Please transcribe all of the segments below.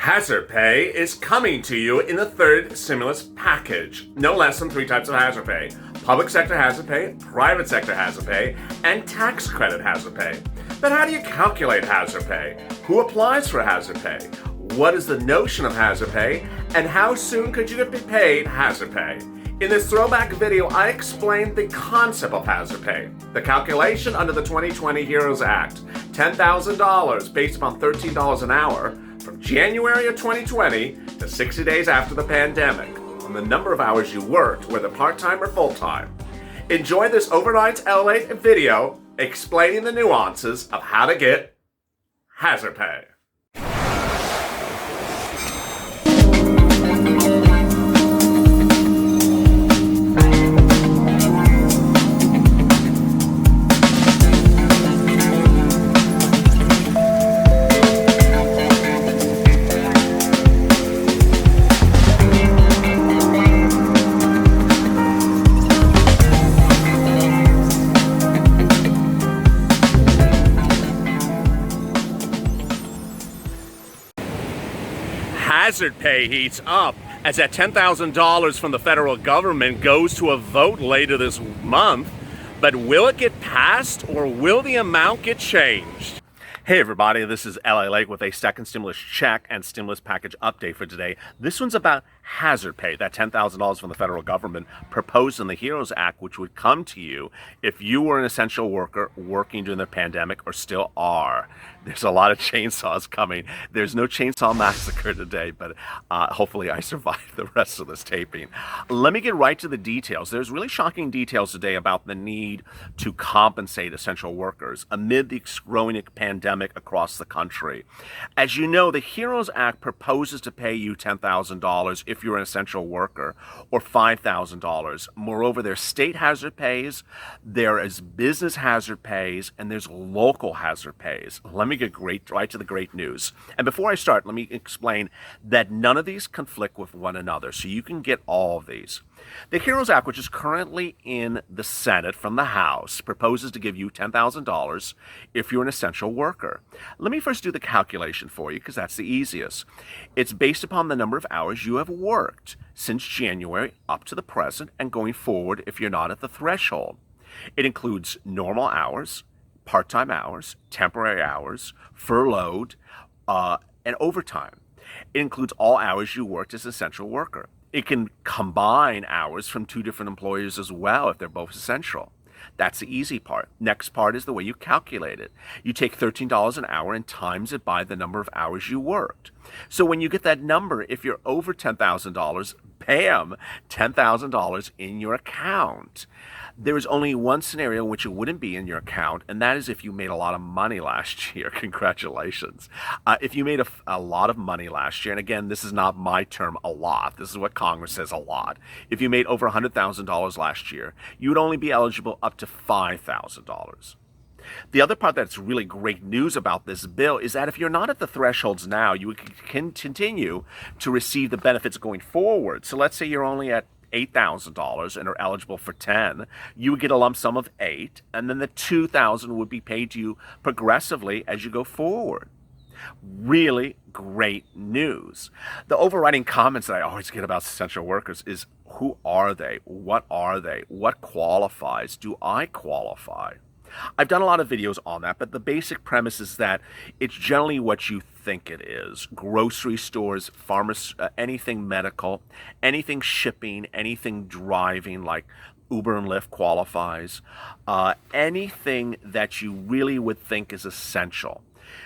Hazard pay is coming to you in the third stimulus package. No less than 3 types of hazard pay: public sector hazard pay, private sector hazard pay, and tax credit hazard pay. But how do you calculate hazard pay? Who applies for hazard pay? What is the notion of hazard pay? And how soon could you get paid hazard pay? In this throwback video, I explained the concept of hazard pay, the calculation under the 2020 HEROES Act, $10,000 based upon $13 an hour from January of 2020 to 60 days after the pandemic, on the number of hours you worked, whether part-time or full-time. Enjoy this overnight LALATE video explaining the nuances of how to get hazard pay. Hazard pay heats up as that $10,000 from the federal government goes to a vote later this month. But will it get passed, or will the amount get changed? Hey everybody, this is LALATE with a second stimulus check and stimulus package update for today. This one's about hazard pay, that $10,000 from the federal government proposed in the HEROES Act, which would come to you if you were an essential worker working during the pandemic or still are. There's a lot of chainsaws coming. There's no chainsaw massacre today, but hopefully I survive the rest of this taping. Let me get right to the details. There's really shocking details today about the need to compensate essential workers amid the growing pandemic across the country. As you know, the HEROES Act proposes to pay you $10,000 if you're an essential worker, or $5,000. Moreover, there's state hazard pays, there is business hazard pays, and there's local hazard pays. Let me get right to the great news. And before I start, let me explain that none of these conflict with one another, so you can get all of these. The HEROES Act, which is currently in the Senate from the House, proposes to give you $10,000 if you're an essential worker. Let me first do the calculation for you, because that's the easiest. It's based upon the number of hours you have worked since January up to the present, and going forward if you're not at the threshold. It includes normal hours, part-time hours, temporary hours, furloughed, and overtime. It includes all hours you worked as an essential worker. It can combine hours from 2 different employers as well if they're both essential. That's the easy part. Next part is the way you calculate it. You take $13 an hour and times it by the number of hours you worked. So when you get that number, if you're over $10,000, bam, $10,000 in your account. There is only one scenario in which it wouldn't be in your account, and that is if you made a lot of money last year. Congratulations. If you made a lot of money last year, and again, this is not my term, a lot. This is what Congress says, a lot. If you made over $100,000 last year, you would only be eligible up to $5,000. The other part that's really great news about this bill is that if you're not at the thresholds now, you can continue to receive the benefits going forward. So let's say you're only at $8,000 and are eligible for 10, you would get a lump sum of 8, and then the $2,000 would be paid to you progressively as you go forward. Really great news. The overriding comments that I always get about essential workers is, who are they? What are they? What qualifies? Do I qualify? I've done a lot of videos on that, but the basic premise is that it's generally what you think it is. Grocery stores, anything medical, anything shipping, anything driving like Uber and Lyft qualifies. Anything that you really would think is essential.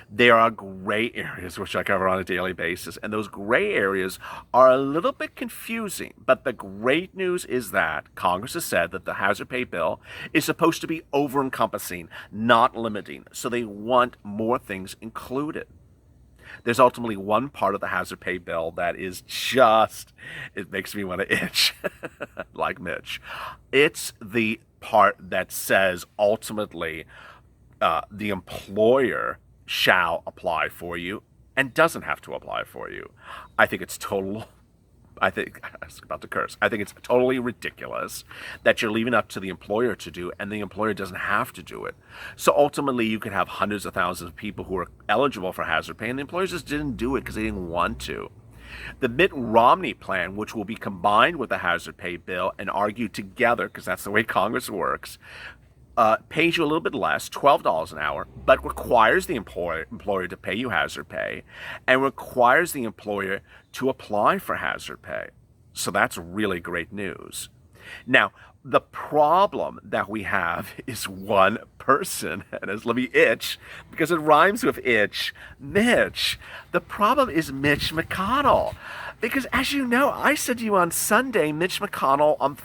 There are gray areas, which I cover on a daily basis, and those gray areas are a little bit confusing. But the great news is that Congress has said that the hazard pay bill is supposed to be over-encompassing, not limiting. So they want more things included. There's ultimately one part of the hazard pay bill that is just, it makes me want to itch, like Mitch. It's the part that says ultimately the employer shall apply for you and doesn't have to apply for you. I think it's total I think I was about to curse. I think it's totally ridiculous that you're leaving up to the employer to do, and the employer doesn't have to do it. So ultimately, you could have hundreds of thousands of people who are eligible for hazard pay, and the employers just didn't do it because they didn't want to. The Mitt Romney plan, which will be combined with the hazard pay bill and argued together, because that's the way Congress works, pays you a little bit less, $12 an hour, but requires the employer to pay you hazard pay and requires the employer to apply for hazard pay. So that's really great news. Now, the problem that we have is one person, and let me itch, because it rhymes with itch, Mitch. The problem is Mitch McConnell. Because as you know, I said to you on Sunday, Mitch McConnell on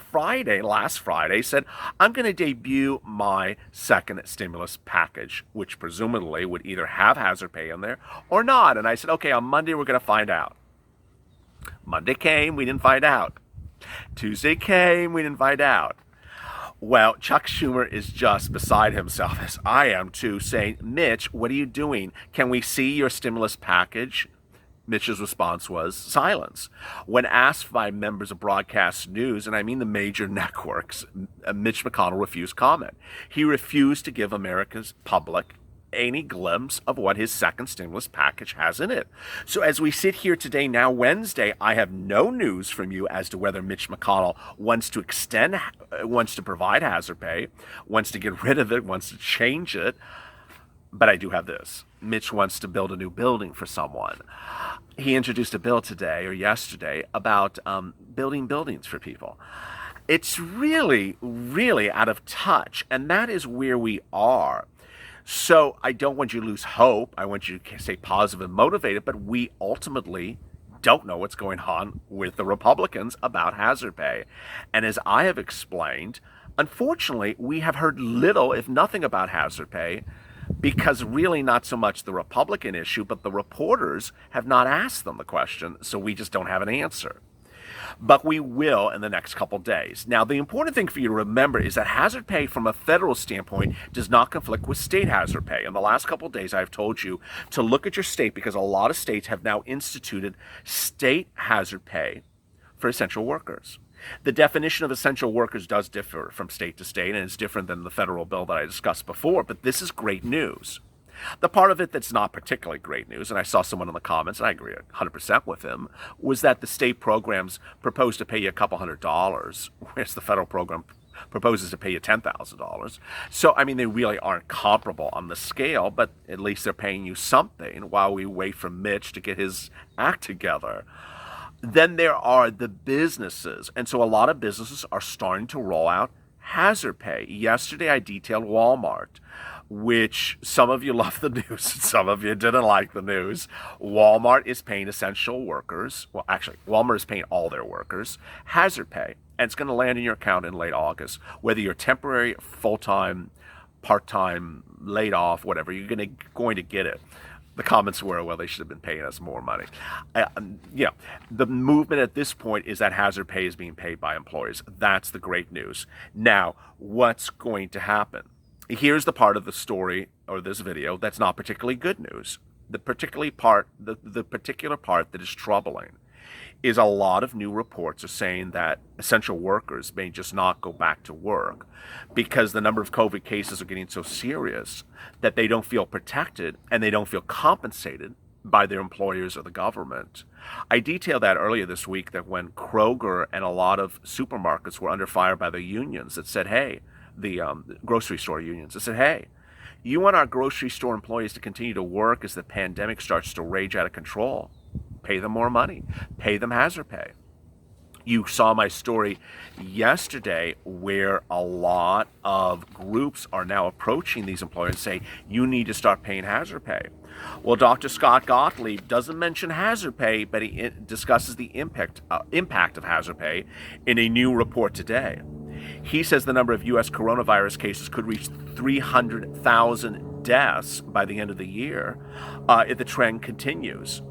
last Friday, said, I'm going to debut my second stimulus package, which presumably would either have hazard pay in there or not. And I said, okay, on Monday we're going to find out. Monday came, we didn't find out. Tuesday came, we didn't find out. Well, Chuck Schumer is just beside himself, as I am too, saying, Mitch, what are you doing? Can we see your stimulus package? Mitch's response was silence. When asked by members of broadcast news, and I mean the major networks, Mitch McConnell refused comment. He refused to give America's public any glimpse of what his second stimulus package has in it. So as we sit here today, now Wednesday, I have no news from you as to whether Mitch McConnell wants to provide hazard pay, wants to get rid of it, wants to change it. But I do have this. Mitch wants to build a new building for someone. He introduced a bill today or yesterday about building buildings for people. It's really, really out of touch, and that is where we are. So I don't want you to lose hope. I want you to stay positive and motivated, but we ultimately don't know what's going on with the Republicans about hazard pay. And as I have explained, unfortunately, we have heard little, if nothing, about hazard pay, because really not so much the Republican issue, but the reporters have not asked them the question, so we just don't have an answer. But we will in the next couple days. Now, the important thing for you to remember is that hazard pay from a federal standpoint does not conflict with state hazard pay. In the last couple of days, I've told you to look at your state because a lot of states have now instituted state hazard pay for essential workers. The definition of essential workers does differ from state to state, and it's different than the federal bill that I discussed before, but this is great news. The part of it that's not particularly great news, and I saw someone in the comments, and I agree 100% with him, was that the state programs propose to pay you a couple $100, whereas the federal program proposes to pay you $10,000. So, I mean, they really aren't comparable on the scale, but at least they're paying you something while we wait for Mitch to get his act together. Then there are the businesses, and so a lot of businesses are starting to roll out hazard pay. Yesterday, I detailed Walmart, which some of you love the news and some of you didn't like the news. Walmart is paying essential workers, well, actually, Walmart is paying all their workers hazard pay, and it's going to land in your account in late August. Whether you're temporary, full-time, part-time, laid off, whatever, you're going to get it. The comments were, well, they should have been paying us more money. The movement at this point is that hazard pay is being paid by employers. That's the great news. Now, what's going to happen? Here's the part of the story or this video that's not particularly good news. The particular part that is troubling is a lot of new reports are saying that essential workers may just not go back to work because the number of COVID cases are getting so serious that they don't feel protected and they don't feel compensated by their employers or the government. I detailed that earlier this week that when Kroger and a lot of supermarkets were under fire by the unions that said, hey, the grocery store unions, that said, hey, you want our grocery store employees to continue to work as the pandemic starts to rage out of control. Pay them more money. Pay them hazard pay. You saw my story yesterday where a lot of groups are now approaching these employers and say, you need to start paying hazard pay. Well, Dr. Scott Gottlieb doesn't mention hazard pay, but he discusses the impact of hazard pay in a new report today. He says the number of U.S. coronavirus cases could reach 300,000 deaths by the end of the year if the trend continues.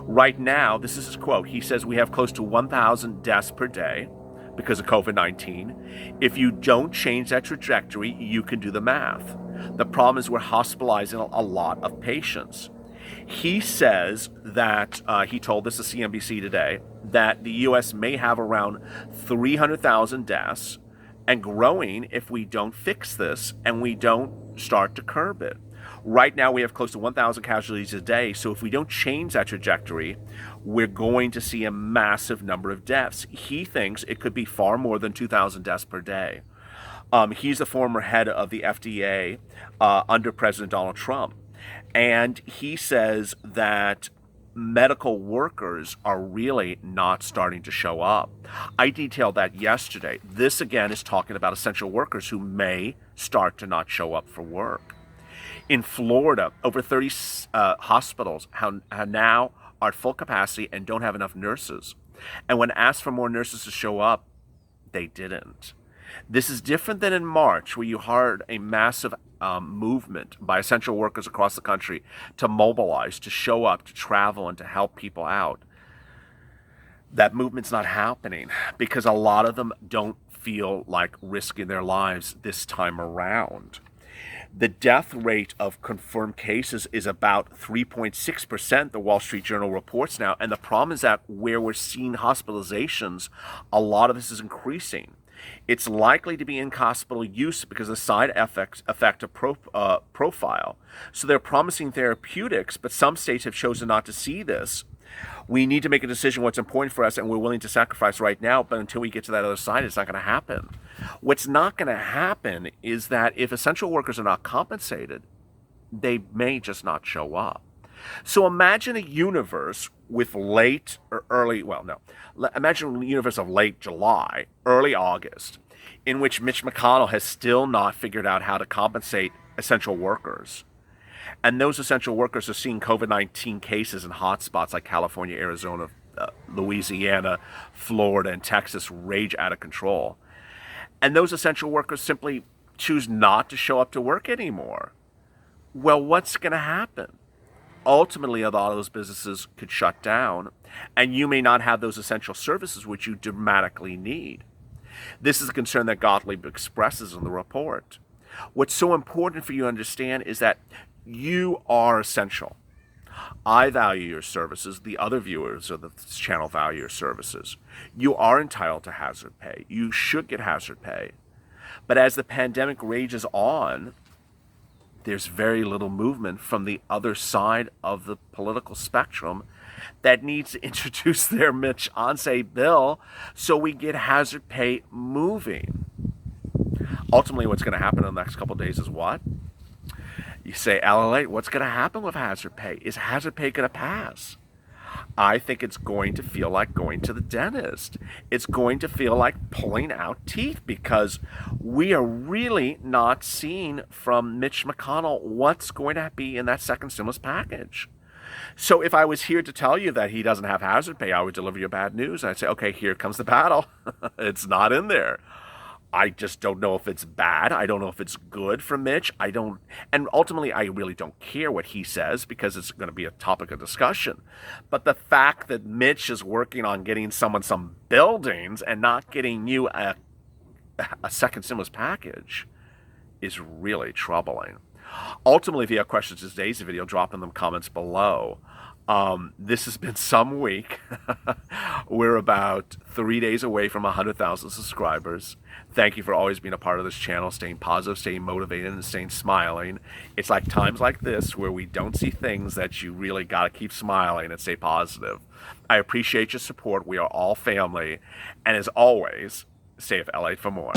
Right now, this is his quote, he says we have close to 1,000 deaths per day because of COVID-19. If you don't change that trajectory, you can do the math. The problem is we're hospitalizing a lot of patients. He says that, he told this to CNBC today, that the U.S. may have around 300,000 deaths and growing if we don't fix this and we don't start to curb it. Right now, we have close to 1,000 casualties a day, so if we don't change that trajectory, we're going to see a massive number of deaths. He thinks it could be far more than 2,000 deaths per day. He's the former head of the FDA under President Donald Trump. And he says that medical workers are really not starting to show up. I detailed that yesterday. This, again, is talking about essential workers who may start to not show up for work. In Florida, over 30 hospitals now are at full capacity and don't have enough nurses. And when asked for more nurses to show up, they didn't. This is different than in March, where you heard a massive movement by essential workers across the country to mobilize, to show up, to travel, and to help people out. That movement's not happening because a lot of them don't feel like risking their lives this time around. The death rate of confirmed cases is about 3.6%, the Wall Street Journal reports now. And the problem is that where we're seeing hospitalizations, a lot of this is increasing. It's likely to be in hospital use because of the side effects affect a profile. So they're promising therapeutics, but some states have chosen not to see this. We need to make a decision what's important for us, and we're willing to sacrifice right now, but until we get to that other side, it's not going to happen. What's not going to happen is that if essential workers are not compensated, they may just not show up. So imagine a universe with late or early, imagine a universe of late July, early August, in which Mitch McConnell has still not figured out how to compensate essential workers. And those essential workers are seeing COVID-19 cases in hotspots like California, Arizona, Louisiana, Florida, and Texas rage out of control. And those essential workers simply choose not to show up to work anymore. Well, what's going to happen? Ultimately, a lot of those businesses could shut down, and you may not have those essential services which you dramatically need. This is a concern that Gottlieb expresses in the report. What's so important for you to understand is that you are essential. I value your services. The other viewers of this channel value your services. You are entitled to hazard pay. You should get hazard pay. But as the pandemic rages on, there's very little movement from the other side of the political spectrum that needs to introduce their Mitch Onse bill so we get hazard pay moving. Ultimately, what's going to happen in the next couple of days is what? You say, LALATE, what's going to happen with hazard pay? Is hazard pay going to pass? I think it's going to feel like going to the dentist. It's going to feel like pulling out teeth because we are really not seeing from Mitch McConnell what's going to be in that second stimulus package. So if I was here to tell you that he doesn't have hazard pay, I would deliver you bad news. I'd say, okay, here comes the battle. It's not in there. I just don't know if it's bad. I don't know if it's good for Mitch. And ultimately, I really don't care what he says because it's going to be a topic of discussion. But the fact that Mitch is working on getting someone some buildings and not getting you a second stimulus package is really troubling. Ultimately, if you have questions to today's video, drop in the comments below. This has been some week. We're about 3 days away from 100,000 subscribers. Thank you for always being a part of this channel, staying positive, staying motivated, and staying smiling. It's like times like this where we don't see things that you really got to keep smiling and stay positive. I appreciate your support. We are all family. And as always, stay with LA for more.